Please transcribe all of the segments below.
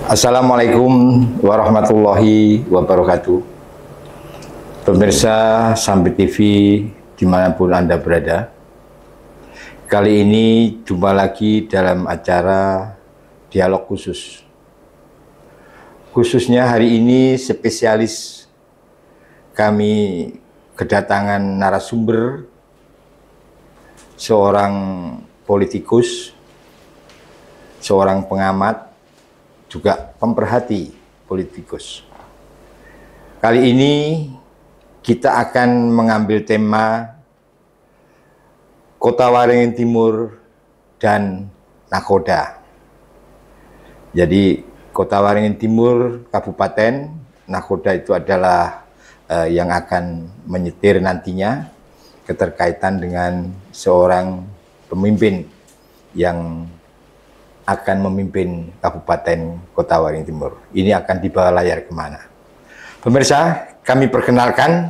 Assalamualaikum warahmatullahi wabarakatuh. Pemirsa Sambil TV dimanapun Anda berada, kali ini jumpa lagi dalam acara dialog khusus. Khususnya hari ini spesialis kami kedatangan narasumber, seorang politikus, seorang pengamat, juga pemerhati politikus. Kali ini kita akan mengambil tema Kota Waringin Timur dan Nakhoda. Jadi Kota Waringin Timur Kabupaten, Nakhoda itu adalah yang akan menyetir nantinya, keterkaitan dengan seorang pemimpin yang akan memimpin Kabupaten Kota Waringin Timur. Ini akan dibawa layar kemana? Pemirsa, kami perkenalkan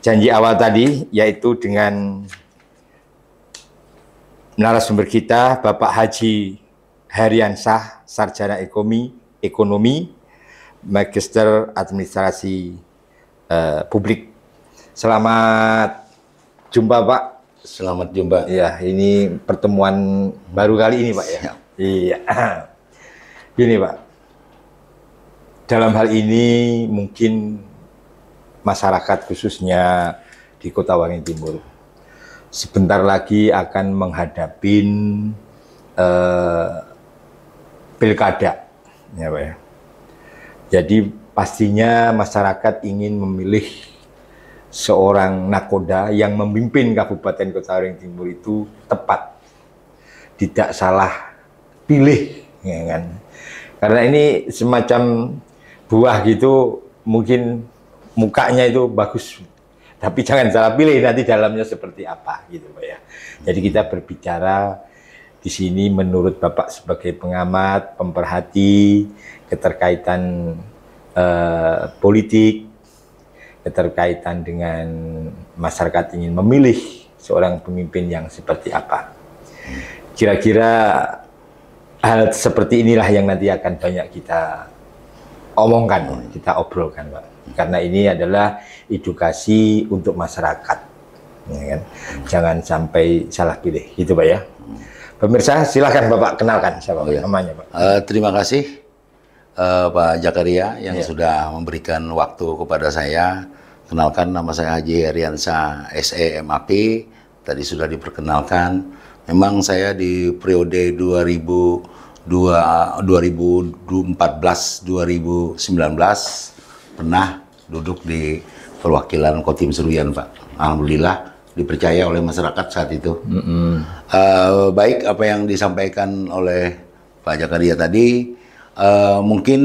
janji awal tadi, yaitu dengan narasumber kita, Bapak Haji Heriansah, Sarjana Ekonomi, Magister Administrasi Publik. Selamat jumpa, Pak. Selamat jumpa. Ya, ini pertemuan baru kali ini, Pak, ya. Iya. Gini, Pak. Dalam hal ini mungkin masyarakat khususnya di Kota Waringin Timur sebentar lagi akan menghadapi pilkada, ya, Pak, ya. Jadi pastinya masyarakat ingin memilih seorang nakhoda yang memimpin Kabupaten Kota Waringin Timur itu tepat, tidak salah pilih, ya kan? Karena ini semacam buah gitu, mungkin mukanya itu bagus, tapi jangan salah pilih nanti dalamnya seperti apa, gitu, Pak, ya. Jadi kita berbicara di sini menurut Bapak sebagai pengamat, pemerhati, keterkaitan politik, keterkaitan dengan masyarakat ingin memilih seorang pemimpin yang seperti apa. Kira-kira hal seperti inilah yang nanti akan banyak kita omongkan, kita obrolkan, Pak. Karena ini adalah edukasi untuk masyarakat, ya kan? Jangan sampai salah pilih, gitu, Pak, ya. Pemirsa, silakan Bapak kenalkan siapa namanya, Pak. Terima kasih Pak Jakaria yang sudah memberikan waktu kepada saya. Kenalkan, nama saya Haji Heriansah SE MAP. Tadi sudah diperkenalkan. Memang saya di periode 2014-2019 pernah duduk di perwakilan Kotim Seruyan, Pak. Alhamdulillah dipercaya oleh masyarakat saat itu. Baik apa yang disampaikan oleh Pak Jakaria tadi, mungkin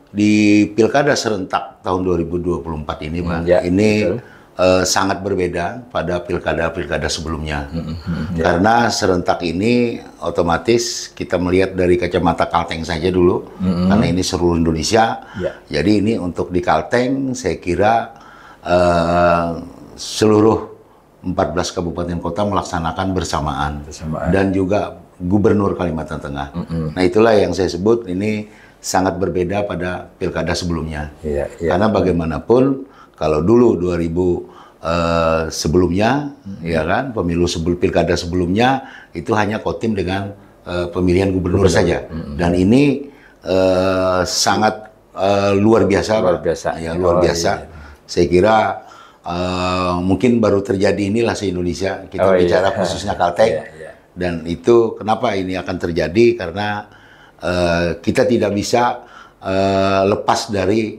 di pilkada serentak tahun 2024 ini, Pak, ini sangat berbeda pada pilkada-pilkada sebelumnya. Karena serentak ini otomatis kita melihat dari kacamata Kalteng saja dulu, karena ini seluruh Indonesia. Jadi ini untuk di Kalteng, saya kira seluruh 14 kabupaten kota melaksanakan bersamaan. Dan juga Gubernur Kalimantan Tengah. Nah, itulah yang saya sebut ini sangat berbeda pada pilkada sebelumnya. Karena bagaimanapun kalau dulu 2000 sebelumnya, ya kan, pemilu pilkada sebelumnya itu hanya Kotim dengan pemilihan gubernur saja. Dan ini sangat luar biasa. Ya, luar biasa. Saya kira mungkin baru terjadi inilah se-Indonesia, kita bicara khususnya Kalteng. Dan itu kenapa ini akan terjadi, karena kita tidak bisa lepas dari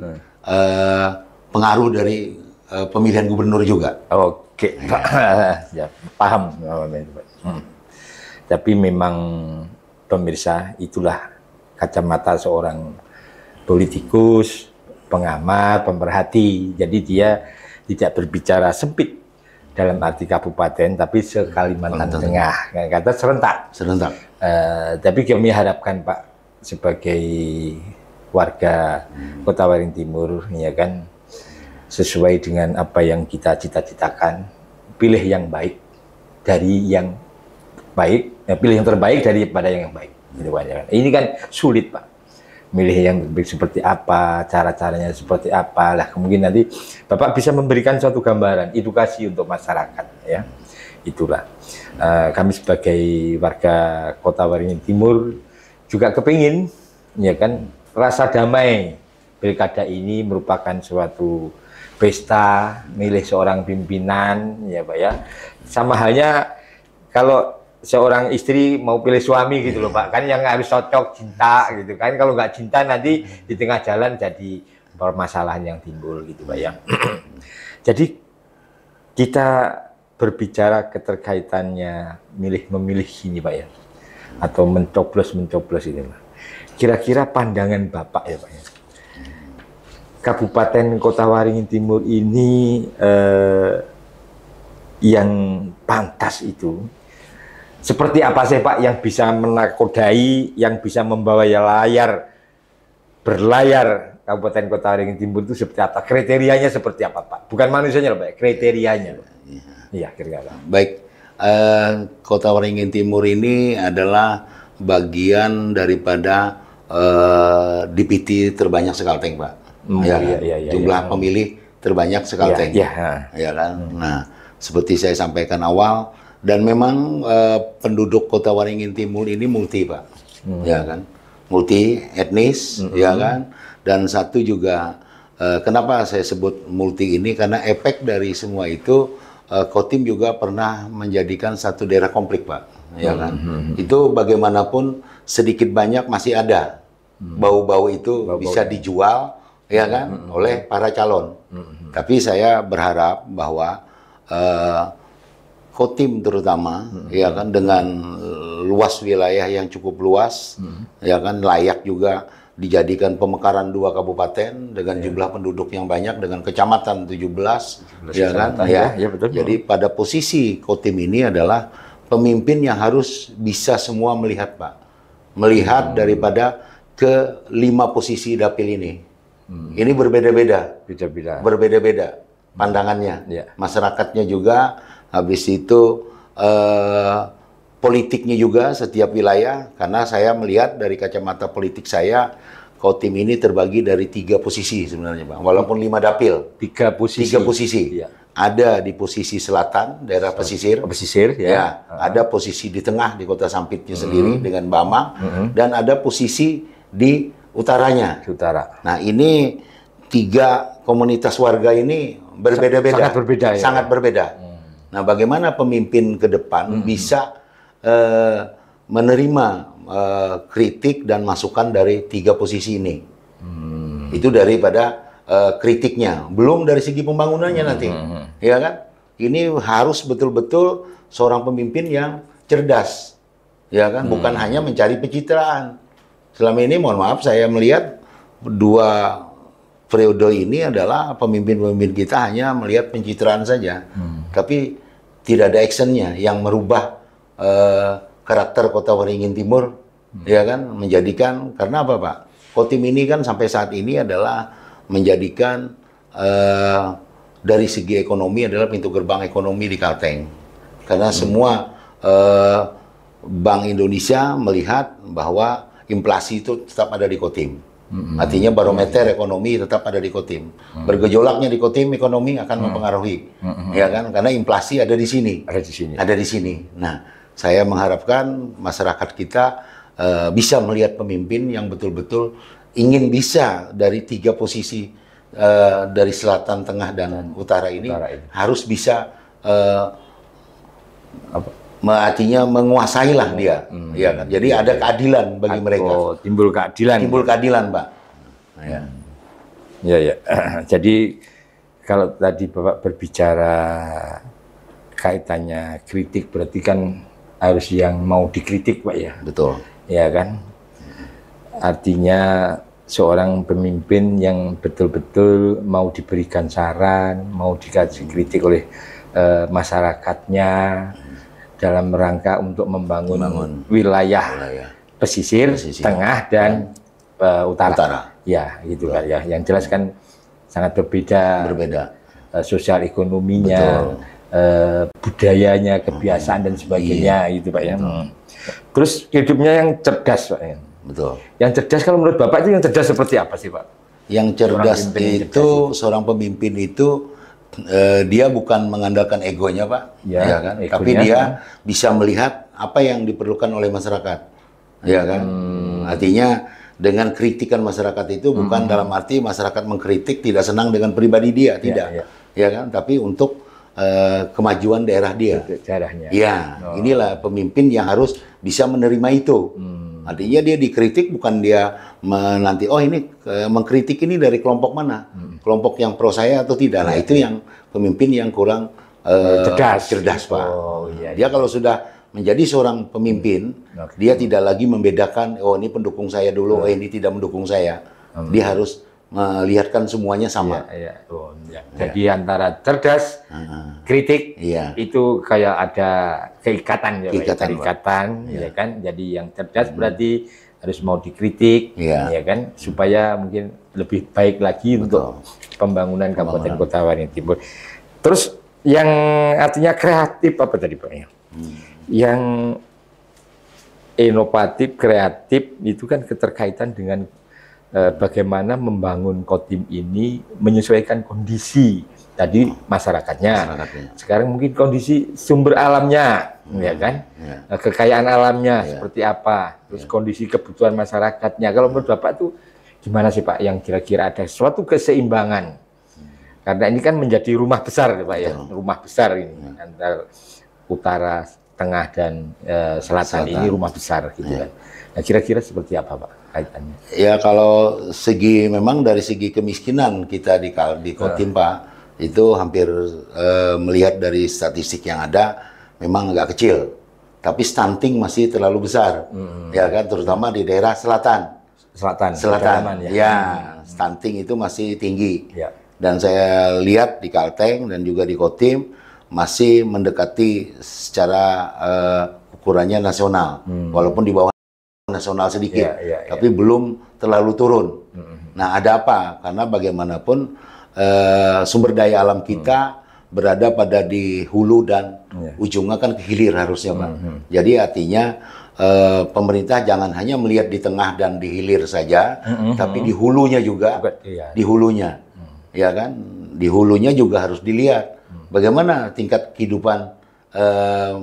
pengaruh dari pemilihan gubernur juga. Oke, Pak. Ya, paham. Tapi memang pemirsa, itulah kacamata seorang politikus, pengamat, pemerhati. Jadi dia tidak berbicara sempit dalam arti kabupaten, tapi se-Kalimantan Tengah. Kata serentak. Tapi kami harapkan, Pak, sebagai warga Kota Waringin Timur, ya kan, sesuai dengan apa yang kita cita-citakan, pilih yang baik dari yang baik, pilih yang terbaik daripada yang baik. Gitu, Pak. Ini kan sulit, Pak. milih yang seperti apa, cara-caranya seperti apa. Lah kemudian nanti Bapak bisa memberikan suatu gambaran edukasi untuk masyarakat, ya. Itulah kami sebagai warga Kota Waringin Timur juga kepingin, ya kan, rasa damai pilkada ini merupakan suatu pesta milih seorang pimpinan, ya Pak ya. Sama halnya kalau seorang istri mau pilih suami gitu loh Pak, kan yang harus cocok, cinta gitu kan. Kalau nggak cinta nanti di tengah jalan jadi permasalahan yang timbul gitu Pak ya. Jadi kita berbicara keterkaitannya milih-memilih ini Pak ya, atau mencoblos-mencoblos ini Pak. Kira-kira pandangan Bapak ya Pak ya, Kabupaten Kota Waringin Timur ini yang pantas itu seperti apa sih Pak yang bisa menakodai, yang bisa membawa berlayar Kabupaten Kota Waringin Timur itu seperti apa? Kriterianya seperti apa Pak? Bukan manusianya loh Pak, kriterianya. Iya, kira-kira. Baik, Kota Waringin Timur ini adalah bagian daripada DPT terbanyak sekalteng Pak. Jumlah pemilih terbanyak sekalteng. Ya kan? Nah, seperti saya sampaikan awal, dan memang penduduk Kota Waringin Timur ini multi Pak, ya kan, multi etnis, ya kan, dan satu juga kenapa saya sebut multi ini karena efek dari semua itu Kotim juga pernah menjadikan satu daerah konflik Pak, ya kan, itu bagaimanapun sedikit banyak masih ada bau-bau itu bisa dijual, ya kan, oleh para calon. Tapi saya berharap bahwa Kotim terutama, ya kan, dengan luas wilayah yang cukup luas, ya kan, layak juga dijadikan pemekaran 2 kabupaten dengan jumlah penduduk yang banyak, dengan kecamatan 17, ya kan, betul. Jadi pada posisi Kotim ini adalah pemimpin yang harus bisa semua melihat Pak, melihat daripada ke 5 posisi dapil ini. Ini berbeda-beda, berbeda-beda pandangannya, masyarakatnya juga. Habis itu politiknya juga setiap wilayah, karena saya melihat dari kacamata politik saya, Kotim ini terbagi dari 3 posisi sebenarnya Pak, walaupun 5 dapil. 3 posisi. 3 posisi. Ya. Ada di posisi selatan, daerah pesisir. Ya. Ada posisi di tengah di Kota Sampitnya sendiri dengan Bamang, dan ada posisi di utaranya. Nah ini 3 komunitas warga ini berbeda-beda. Sangat berbeda. Ya. Sangat berbeda. Nah, bagaimana pemimpin ke depan bisa menerima kritik dan masukan dari 3 posisi ini? Itu daripada kritiknya, belum dari segi pembangunannya nanti, ya kan? Ini harus betul-betul seorang pemimpin yang cerdas, ya kan? Bukan hanya mencari pencitraan. Selama ini, mohon maaf, saya melihat 2 periode ini adalah pemimpin-pemimpin kita hanya melihat pencitraan saja, tapi tidak ada actionnya yang merubah karakter Kota Waringin Timur, ya kan, menjadikan, karena apa Pak? Kotim ini kan sampai saat ini adalah menjadikan dari segi ekonomi adalah pintu gerbang ekonomi di Kalteng, karena semua Bank Indonesia melihat bahwa inflasi itu tetap ada di Kotim. Artinya barometer ekonomi tetap ada di Kotim. Bergejolaknya di Kotim ekonomi akan mempengaruhi, ya kan? Karena inflasi ada di sini. Ada di sini. Nah, saya mengharapkan masyarakat kita bisa melihat pemimpin yang betul-betul ingin bisa dari 3 posisi dari selatan, tengah, dan utara ini harus bisa artinya menguasai lah dia, ya kan? Jadi ada keadilan bagi mereka. Timbul keadilan, Pak. Ya. Jadi kalau tadi Bapak berbicara kaitannya kritik, berarti kan harus yang mau dikritik, Pak ya. Betul. Ya kan? Artinya seorang pemimpin yang betul-betul mau diberikan saran, mau dikasih kritik oleh masyarakatnya, dalam rangka untuk membangun wilayah pesisir, tengah, dan utara. Ya, gitu kan ya. Yang jelas kan sangat berbeda. Sosial ekonominya, budayanya, kebiasaan dan sebagainya, gitu Pak ya. Terus hidupnya yang cerdas, Pak ya. betul. Yang cerdas kalau menurut Bapak itu yang cerdas seperti apa sih, Pak? Yang cerdas itu seorang pemimpin itu dia bukan mengandalkan egonya, Pak, ya kan? Egonya, tapi dia bisa melihat apa yang diperlukan oleh masyarakat, ya kan? Artinya dengan kritikan masyarakat itu bukan dalam arti masyarakat mengkritik tidak senang dengan pribadi dia, tidak, ya kan? Tapi untuk kemajuan daerah dia. Daerahnya. Ya, inilah pemimpin yang harus bisa menerima itu. Artinya dia dikritik bukan dia nanti ini mengkritik ini dari kelompok mana, kelompok yang pro saya atau tidak. Nah itu yang pemimpin yang kurang cerdas Pak. Dia kalau sudah menjadi seorang pemimpin, dia tidak lagi membedakan ini pendukung saya dulu, ini tidak mendukung saya. Dia harus melihatkan semuanya sama. Jadi antara cerdas, kritik, itu kayak ada keikatan, ya kan. Jadi yang cerdas berarti harus mau dikritik, ya kan, supaya mungkin lebih baik lagi untuk pembangunan Kabupaten Kota Waringin Timur. Terus yang artinya kreatif apa tadi Pak? Yang inovatif, kreatif itu kan keterkaitan dengan bagaimana membangun Kodim ini menyesuaikan kondisi tadi masyarakatnya. Sekarang mungkin kondisi sumber alamnya, ya kan, kekayaan alamnya seperti apa, terus kondisi kebutuhan masyarakatnya. Kalau menurut Bapak tuh gimana sih Pak, yang kira-kira ada suatu keseimbangan? Karena ini kan menjadi rumah besar, Pak ya, rumah besar ini antara utara, tengah dan selatan ini rumah besar gitu kan. Nah, kira-kira seperti apa Pak kaitannya? Ya kalau memang dari segi kemiskinan kita di Kodim Pak, itu hampir melihat dari statistik yang ada memang agak kecil. Tapi stunting masih terlalu besar, ya kan, terutama di daerah selatan. Stunting itu masih tinggi. Dan saya lihat di Kalteng dan juga di Kodim masih mendekati secara ukurannya nasional, walaupun di bawah nasional sedikit, tapi belum terlalu turun. Nah, ada apa? Karena bagaimanapun sumber daya alam kita berada pada di hulu dan ujungnya kan ke hilir harusnya, Pak. Jadi artinya pemerintah jangan hanya melihat di tengah dan di hilir saja, tapi di hulunya juga, di hulunya, ya kan? Di hulunya juga harus dilihat bagaimana tingkat kehidupan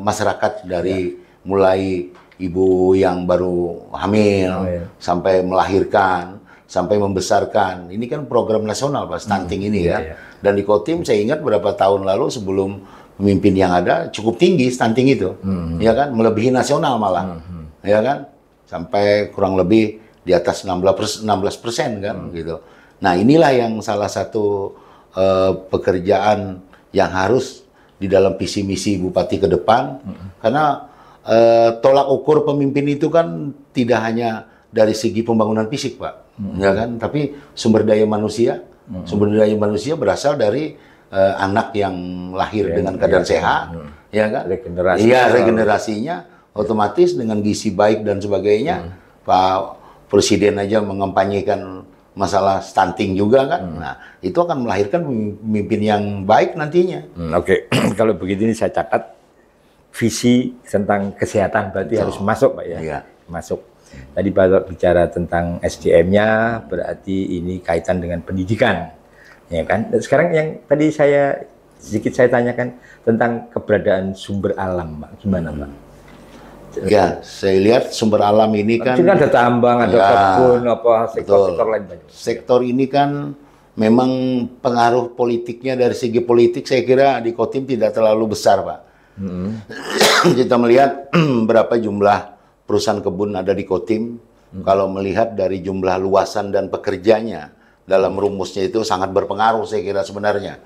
masyarakat dari mulai ibu yang baru hamil, sampai melahirkan, sampai membesarkan. Ini kan program nasional Pak, stunting ini ya. Dan di Kodim saya ingat beberapa tahun lalu sebelum pemimpin yang ada cukup tinggi stunting itu, ya kan, melebihi nasional malah, ya kan, sampai kurang lebih di atas 16% kan, gitu. Nah inilah yang salah satu pekerjaan yang harus di dalam visi misi Bupati ke depan, karena tolak ukur pemimpin itu kan tidak hanya dari segi pembangunan fisik Pak, ya kan, tapi sumber daya manusia. Sumber daya manusia berasal dari anak yang lahir dengan keadaan sehat, ya kan, regenerasinya otomatis dengan gizi baik dan sebagainya. Pak Presiden aja mengampanyekan masalah stunting juga kan. Nah itu akan melahirkan pemimpin yang baik nantinya. Oke. Kalau begini saya catat visi tentang kesehatan berarti harus masuk Pak ya. Masuk. Tadi Bapak bicara tentang SDM-nya, berarti ini kaitan dengan pendidikan, ya kan? Dan sekarang yang tadi saya tanyakan tentang keberadaan sumber alam, Pak. Gimana, Pak? Ya, saya lihat sumber alam ini kan ada tambang, ada kebun, apa sektor lain banyak. Sektor ini kan memang pengaruh politiknya dari segi politik saya kira di Kodim tidak terlalu besar, Pak. Kita melihat berapa jumlah perusahaan kebun ada di Kodim, kalau melihat dari jumlah luasan dan pekerjanya, dalam rumusnya itu sangat berpengaruh saya kira sebenarnya.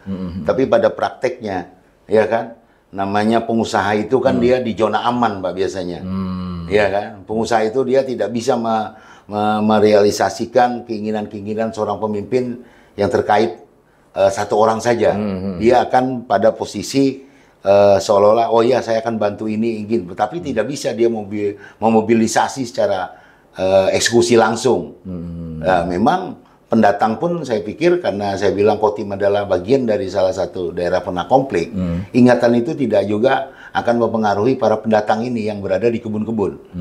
Tapi pada prakteknya, ya kan, namanya pengusaha itu kan dia di zona aman Pak biasanya. Ya kan, pengusaha itu dia tidak bisa merealisasikan keinginan-keinginan seorang pemimpin yang terkait satu orang saja. Dia akan pada posisi seolah-olah oh ya saya akan bantu ini ingin, tapi tidak bisa dia memobilisasi secara eksekusi langsung. Memang pendatang pun saya pikir karena saya bilang Kodim adalah bagian dari salah satu daerah pernah konflik, ingatan itu tidak juga akan mempengaruhi para pendatang ini yang berada di kebun-kebun.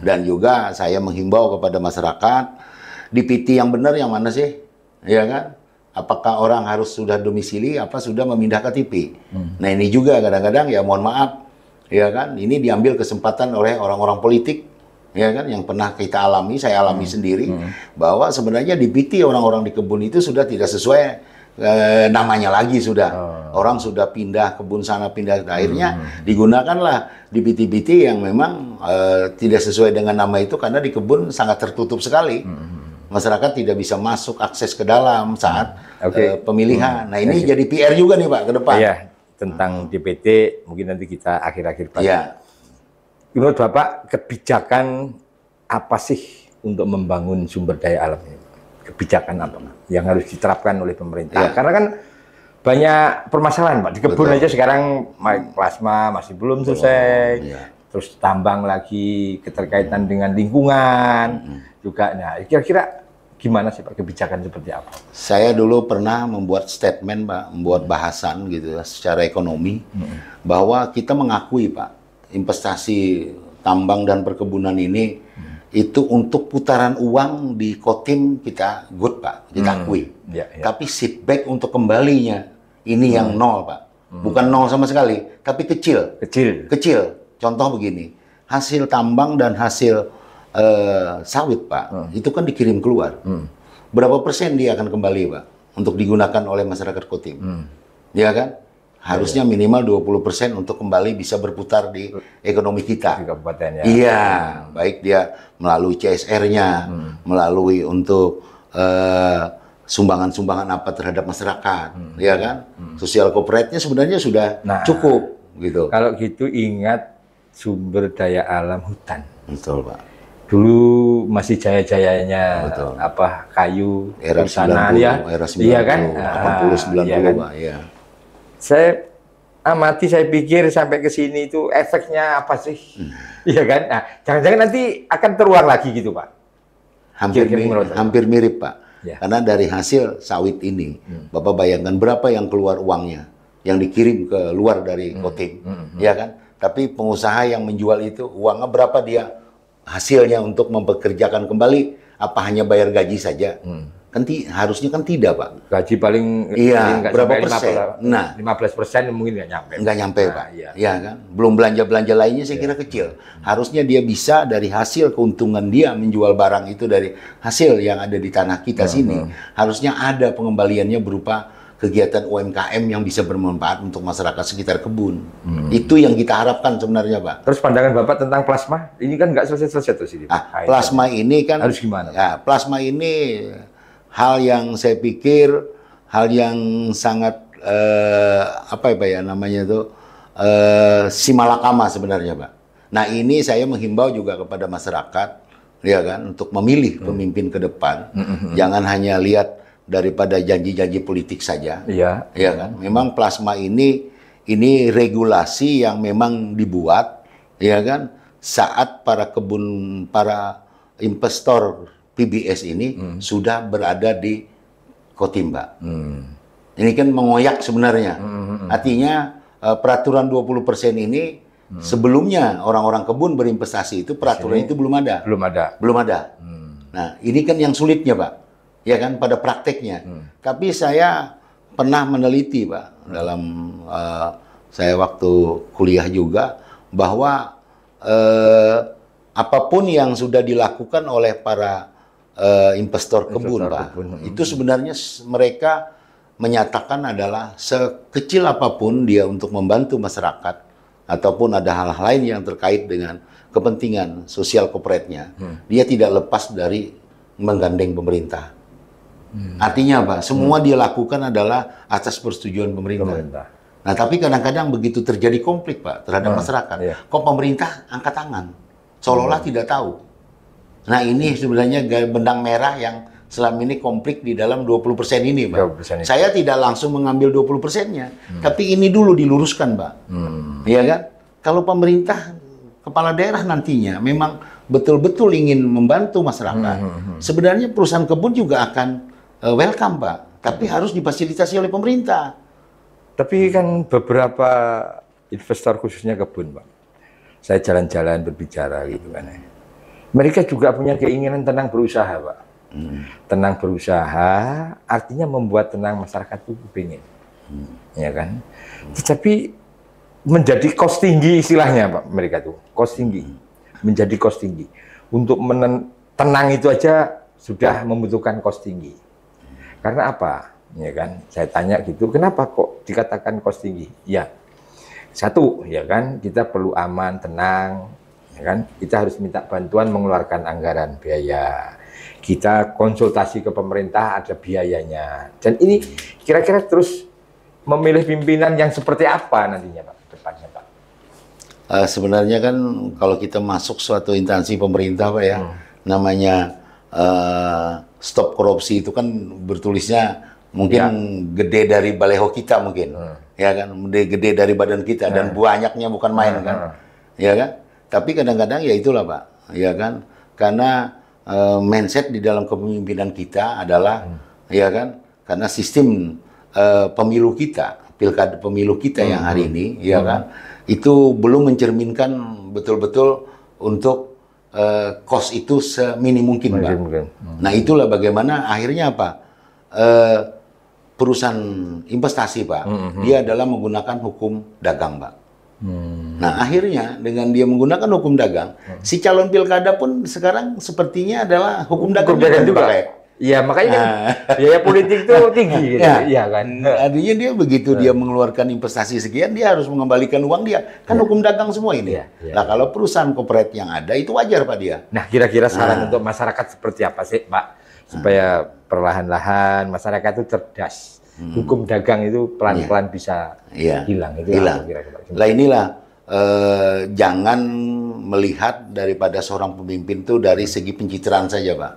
Dan juga saya menghimbau kepada masyarakat, DPT yang benar yang mana sih? Ya kan? Apakah orang harus sudah domisili, apa sudah memindah KTP? Nah ini juga kadang-kadang ya mohon maaf, ya kan? Ini diambil kesempatan oleh orang-orang politik, ya kan? Yang pernah kita alami, saya alami sendiri, bahwa sebenarnya DPT orang-orang di kebun itu sudah tidak sesuai namanya lagi sudah. Orang sudah pindah kebun sana, pindah akhirnya digunakanlah DPT-DPT yang memang tidak sesuai dengan nama itu karena di kebun sangat tertutup sekali. Masyarakat tidak bisa masuk akses ke dalam saat pemilihan. Nah ini jadi PR juga nih Pak ke depan. Iya, tentang DPT mungkin nanti kita akhir-akhir Pak. Iya. Menurut Bapak kebijakan apa sih untuk membangun sumber daya alam ini? Kebijakan apa yang harus diterapkan oleh pemerintah? Karena kan banyak permasalahan Pak. Di kebun aja sekarang plasma masih belum selesai. Terus tambang lagi, keterkaitan dengan lingkungan juga. Nah, kira-kira gimana sih Pak kebijakan seperti apa? Saya dulu pernah membuat statement Pak, membuat bahasan gitu ya secara ekonomi bahwa kita mengakui Pak, investasi tambang dan perkebunan ini itu untuk putaran uang di Kotim kita good Pak, kita akui. Tapi seatback untuk kembalinya ini yang nol Pak. Bukan nol sama sekali, tapi kecil. Kecil. Contoh begini, hasil tambang dan hasil sawit Pak, itu kan dikirim keluar. Berapa persen dia akan kembali Pak untuk digunakan oleh masyarakat Kotim? Ya kan? Harusnya minimal 20% untuk kembali bisa berputar di ekonomi kita. Di kabupaten ya. Iya, baik dia melalui CSR-nya, melalui untuk sumbangan-sumbangan apa terhadap masyarakat, ya kan? Sosial corporate-nya sebenarnya sudah cukup gitu. Kalau gitu ingat sumber daya alam hutan. Betul Pak. Dulu masih jaya-jayanya apa kayu era sana 90, ya. era 90, iya kan? 80 90 iya kan? Pak, iya. Saya amati, saya pikir sampai ke sini itu efeknya apa sih? Iya kan? Nah, jangan-jangan nanti akan terulang lagi gitu, Pak. Hampir mirip, Pak. Ya. Karena dari hasil sawit ini, Bapak bayangkan berapa yang keluar uangnya, yang dikirim ke luar dari Kotim, ya kan? Tapi pengusaha yang menjual itu uangnya berapa dia hasilnya untuk mempekerjakan kembali? Apa hanya bayar gaji saja? Kan harusnya kan tidak Pak. Gaji paling berapa persen? 15% mungkin nggak nyampe. Nggak nyampe Pak. Iya kan? Belum belanja-belanja lainnya saya kira kecil. Harusnya dia bisa dari hasil keuntungan dia menjual barang itu dari hasil yang ada di tanah kita sini. Harusnya ada pengembaliannya berupa kegiatan UMKM yang bisa bermanfaat untuk masyarakat sekitar kebun. Itu yang kita harapkan sebenarnya Pak. Terus pandangan Bapak tentang plasma? Ini kan nggak selesai-selesai terus ini. Plasma ini kan harus gimana? Ya, plasma ini hal yang saya pikir hal yang sangat apa ya namanya itu simalakama sebenarnya Pak. Nah ini saya menghimbau juga kepada masyarakat ya kan untuk memilih pemimpin ke depan. Jangan hanya lihat daripada janji-janji politik saja. Iya kan? Memang plasma ini regulasi yang memang dibuat ya kan saat para investor PBS ini sudah berada di Kotim, Pak. Ini kan mengoyak sebenarnya. Artinya peraturan 20% ini sebelumnya orang-orang kebun berinvestasi itu peraturan itu belum ada. Belum ada. Nah, ini kan yang sulitnya, Pak. Ya kan pada prakteknya. Tapi saya pernah meneliti, Pak, dalam saya waktu kuliah juga bahwa apapun yang sudah dilakukan oleh para investor kebun, Pak, itu sebenarnya mereka menyatakan adalah sekecil apapun dia untuk membantu masyarakat ataupun ada hal lain yang terkait dengan kepentingan sosial corporate-nya, dia tidak lepas dari menggandeng pemerintah. Artinya apa? Semua dia lakukan adalah atas persetujuan pemerintah. Nah, tapi kadang-kadang begitu terjadi konflik, Pak, terhadap masyarakat, kok pemerintah angkat tangan, seolah-olah tidak tahu. Nah, ini sebenarnya benang merah yang selama ini konflik di dalam 20% ini, Pak. Saya tidak langsung mengambil 20%-nya, tapi ini dulu diluruskan, Pak. Iya kan? Kalau pemerintah, kepala daerah nantinya memang betul-betul ingin membantu masyarakat, sebenarnya perusahaan kebun juga akan welcome, Pak. Tapi harus difasilitasi oleh pemerintah. Tapi kan beberapa investor khususnya kebun, Pak. Saya jalan-jalan berbicara gitu kan. mereka juga punya keinginan tenang berusaha, Pak. Tenang berusaha artinya membuat tenang masyarakat itu kepingin, ya kan. Tetapi menjadi kos tinggi istilahnya, Pak, mereka tuh kos tinggi, menjadi kos tinggi. Untuk tenang itu aja sudah membutuhkan kos tinggi. Karena apa? Ya kan, saya tanya gitu, kenapa kok dikatakan kos tinggi? Ya, satu, ya kan, kita perlu aman, tenang, ya kan. Kita harus minta bantuan mengeluarkan anggaran biaya. Kita konsultasi ke pemerintah ada biayanya. Dan ini kira-kira terus memilih pimpinan yang seperti apa nantinya, Pak, depannya, Pak? Sebenarnya kan kalau kita masuk suatu instansi pemerintah, Pak, ya, namanya stop korupsi itu kan bertulisnya mungkin gede dari baleho kita mungkin, ya kan, gede dari badan kita dan banyaknya bukan main kan, ya kan. Tapi kadang-kadang ya itulah, Pak, ya kan, karena mindset di dalam kepemimpinan kita adalah, ya kan, karena sistem pemilu kita, pilkada pemilu kita yang hari ini, ya kan, itu belum mencerminkan betul-betul untuk cost itu seminim mungkin, Pak. Nah, itulah bagaimana akhirnya apa? Perusahaan investasi, Pak, dia adalah menggunakan hukum dagang, Pak. Nah, akhirnya dengan dia menggunakan hukum dagang, si calon pilkada pun sekarang sepertinya adalah hukum dagang juga. Iya, makanya kan biaya politik itu tinggi, gitu. Iya kan. Artinya dia begitu dia mengeluarkan investasi sekian, dia harus mengembalikan uang dia. Kan hukum dagang semua ini. Nah, kalau perusahaan corporate yang ada itu wajar, Pak, dia. Nah, kira-kira saran untuk masyarakat seperti apa sih, Pak? Supaya perlahan-lahan masyarakat itu cerdas. Hukum dagang itu pelan-pelan bisa hilang. Itu hilang. Lah inilah, jangan melihat daripada seorang pemimpin itu dari segi pencitraan saja, Pak.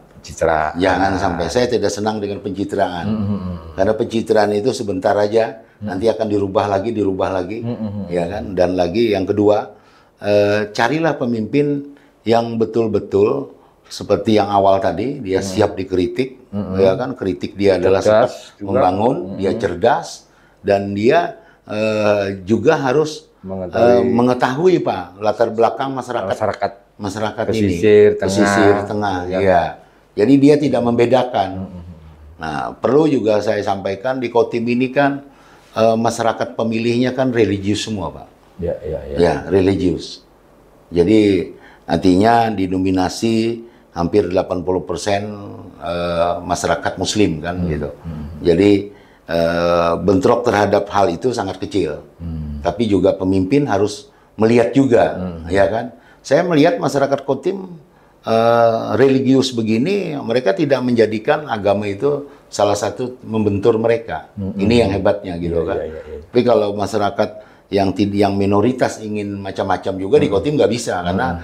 Jangan sampai. Saya tidak senang dengan pencitraan. Karena pencitraan itu sebentar aja, nanti akan dirubah lagi, ya kan? Dan lagi yang kedua, carilah pemimpin yang betul-betul seperti yang awal tadi, dia siap dikritik, ya kan? Kritik dia adalah sifat membangun, dia cerdas, dan dia juga harus mengetahui, Pak, latar belakang masyarakat ini, pesisir tengah, ya. Jadi dia tidak membedakan. Nah, perlu juga saya sampaikan di Kotim ini kan masyarakat pemilihnya kan religius semua, Pak. Ya, religius. Jadi artinya didominasi hampir 80% masyarakat Muslim kan gitu. Jadi bentrok terhadap hal itu sangat kecil. Tapi juga pemimpin harus melihat juga, ya kan. Saya melihat masyarakat Kotim religius begini, mereka tidak menjadikan agama itu salah satu membentur mereka. Ini yang hebatnya gitu kan. Tapi kalau masyarakat yang minoritas ingin macam-macam juga di Kotim nggak bisa karena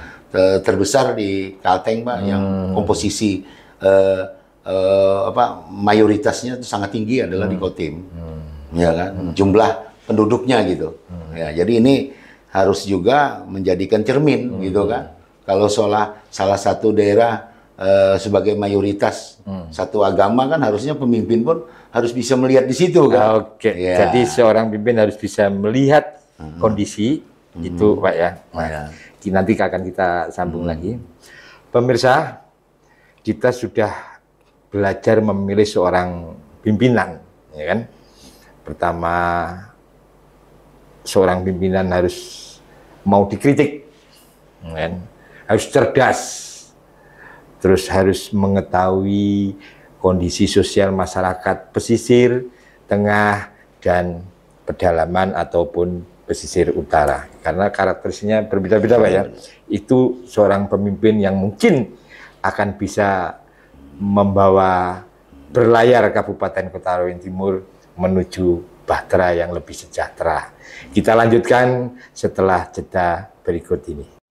terbesar di Kalteng, Pak, yang komposisi mayoritasnya itu sangat tinggi adalah di Kotim, ya kan, jumlah penduduknya gitu. Ya, jadi ini harus juga menjadikan cermin gitu kan. Kalau salah satu daerah sebagai mayoritas satu agama kan harusnya pemimpin pun harus bisa melihat di situ kan. Oke, jadi seorang pemimpin harus bisa melihat kondisi itu, Pak, ya. Nanti akan kita sambung lagi. Pemirsa, kita sudah belajar memilih seorang pimpinan, ya kan. Pertama, seorang pimpinan harus mau dikritik, kan? Harus cerdas, terus harus mengetahui kondisi sosial masyarakat pesisir tengah dan pedalaman ataupun pesisir utara, karena karakteristiknya berbeda-beda, Pak, ya. Itu seorang pemimpin yang mungkin akan bisa membawa berlayar Kabupaten Kota Waringin Timur menuju bahtera yang lebih sejahtera. Kita lanjutkan setelah jeda berikut ini.